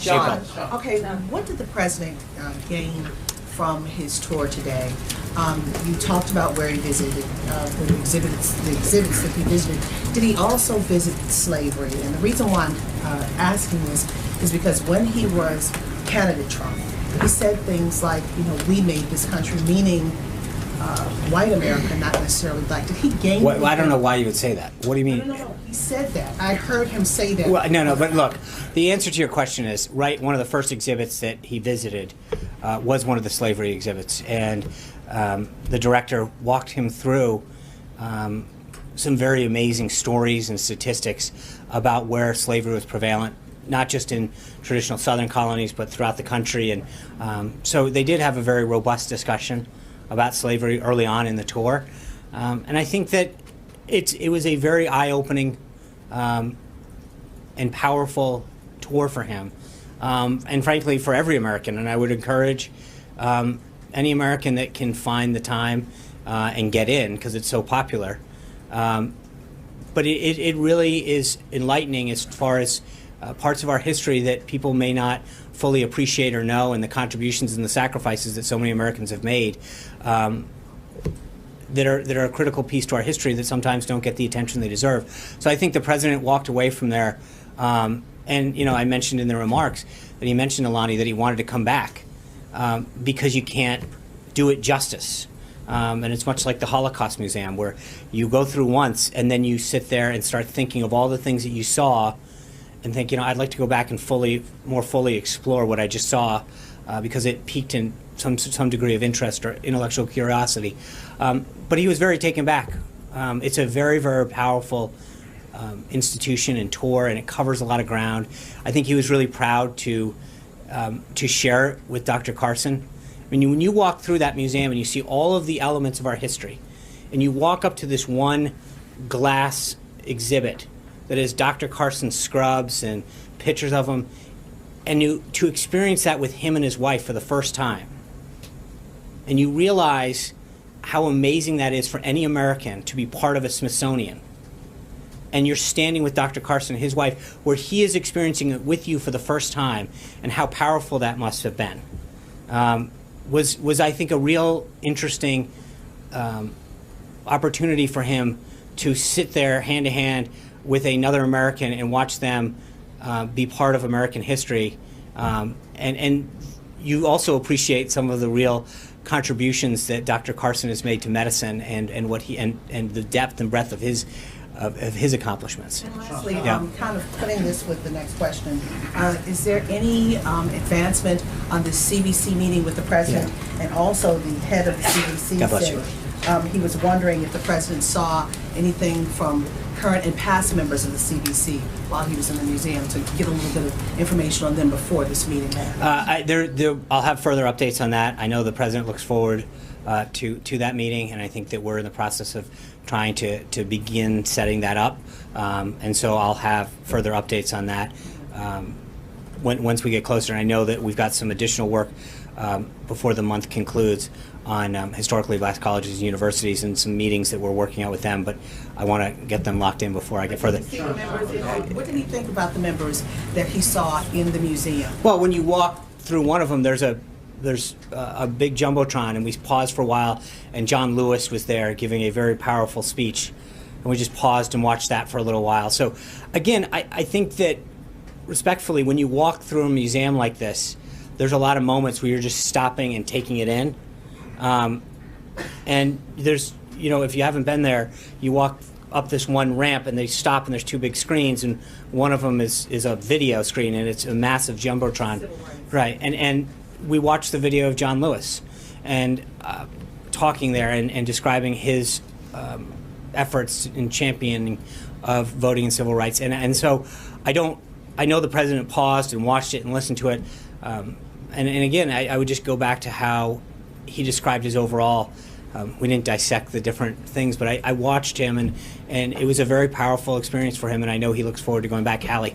Sean. Okay, what did the president gain from his tour today? You talked about where he visited, the exhibits that he visited. Did he also visit slavery? And the reason why I'm asking this is because when he was candidate Trump, he said things like, you know, we made this country, meaning white America, not necessarily black. Did he gain? Well, I don't know why you would say that. What do you mean? No. He said that. I heard him say that. Well, no. But look, the answer to your question is right. One of the first exhibits that he visited was one of the slavery exhibits, and the director walked him through some very amazing stories and statistics about where slavery was prevalent, not just in traditional Southern colonies, but throughout the country. And so they did have a very robust discussion about slavery early on in the tour. And I think that it was a very eye-opening and powerful tour for him. And frankly, for every American. And I would encourage any American that can find the time and get in, because it's so popular. But it really is enlightening as far as parts of our history that people may not fully appreciate or know, and the contributions and the sacrifices that so many Americans have made that are a critical piece to our history that sometimes don't get the attention they deserve. So I think the president walked away from there, and you know, I mentioned in the remarks that he mentioned, Alani, that he wanted to come back because you can't do it justice. And it's much like the Holocaust Museum, where you go through once and then you sit there and start thinking of all the things that you saw and think, you know, I'd like to go back and more fully explore what I just saw because it piqued in some degree of interest or intellectual curiosity. But he was very taken back. It's a very, very powerful institution and tour, and it covers a lot of ground. I think he was really proud to share it with Dr. Carson. I mean, when you walk through that museum and you see all of the elements of our history, and you walk up to this one glass exhibit that is Dr. Carson's scrubs and pictures of him, and to experience that with him and his wife for the first time, and you realize how amazing that is for any American to be part of a Smithsonian, and you're standing with Dr. Carson and his wife where he is experiencing it with you for the first time, and how powerful that must have been, was I think a real interesting opportunity for him to sit there hand to hand with another American and watch them be part of American history. And you also appreciate some of the real contributions that Dr. Carson has made to medicine and what he and the depth and breadth of his accomplishments. And lastly, kind of putting this with the next question, is there any advancement on the CBC meeting with the president? And also the head of the CBC God bless said he was wondering if the president saw anything from current and past members of the CBC while he was in the museum, to get a little bit of information on them before this meeting happened. I'll have further updates on that. I know the president looks forward to that meeting, and I think that we're in the process of trying to begin setting that up. And so I'll have further updates on that once we get closer. And I know that we've got some additional work before the month concludes on historically black colleges and universities, and some meetings that we're working out with them, but I want to get them locked in before I get further. What did he think about the members that he saw in the museum? Well, when you walk through one of them, there's a big jumbotron, and we paused for a while, and John Lewis was there giving a very powerful speech, and we just paused and watched that for a little while. So again, I think that respectfully, when you walk through a museum like this, there's a lot of moments where you're just stopping and taking it in. And there's, you know, if you haven't been there, you walk up this one ramp and they stop and there's two big screens, and one of them is a video screen, and it's a massive jumbotron. Right, and we watched the video of John Lewis and talking there and describing his efforts in championing of voting and civil rights. And so I know the president paused and watched it and listened to it. And again, I would just go back to how he described his overall. We didn't dissect the different things, but I watched him, and it was a very powerful experience for him, and I know he looks forward to going back. Hallie.